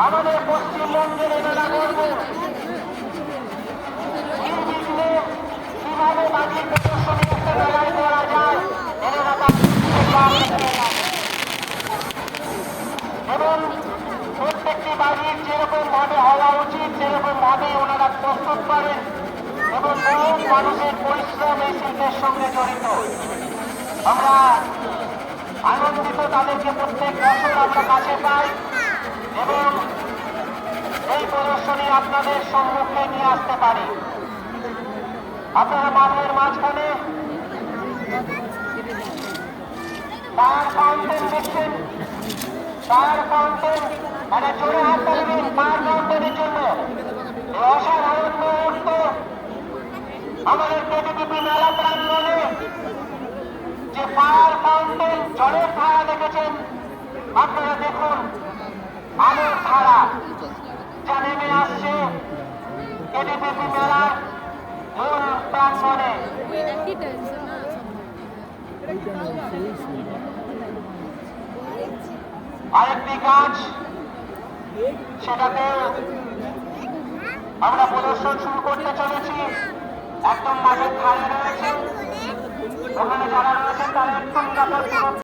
আমাদের পশ্চিমবঙ্গের এনারা গর্ব। নির্বিঘ্নে কিভাবে বাজির প্রদর্শনী একটা মেলায় করা যায় এনারা এবং প্রত্যেকটি বাজির যেরকম ভাবে হওয়া উচিত সেরকম ভাবে ওনারা প্রস্তুত করেন এবং বহু মানুষের পরিশ্রম এই শিল্পের সঙ্গে জড়িত। আমরা আনন্দিত তাদেরকে প্রত্যেক বছর আমরা কাছে পাই এবং এই প্রদর্শনী আপনাদের সম্মুখে নিয়ে আসতে পারি। আপনারা মাঠের মাঝখানে ফায়ার ফাউন্টেন দেখছেন, ফায়ার ফাউন্টেন মানে জোরে হাত তালবেন ফায়ার ফাউন্টেনের জন্য। এই অসাধারণ মুহূর্ত আমাদের কেটিপি মেলা প্রাঙ্গণে যে ফায়ার ফাউন্টেন জলের ধারা দেখেছেন, আপনারা দেখুন আলোর ধারা যা নেমে আসছে কেটিপি মেলার মূল প্রাঙ্গণে। আরেকটি কাজ সেটাতে আমরা প্রদর্শন শুরু করতে চলেছি। একদম মাঠের ধারে রয়েছে, ওখানে যারা রয়েছেন তারা একটু নিরাপদ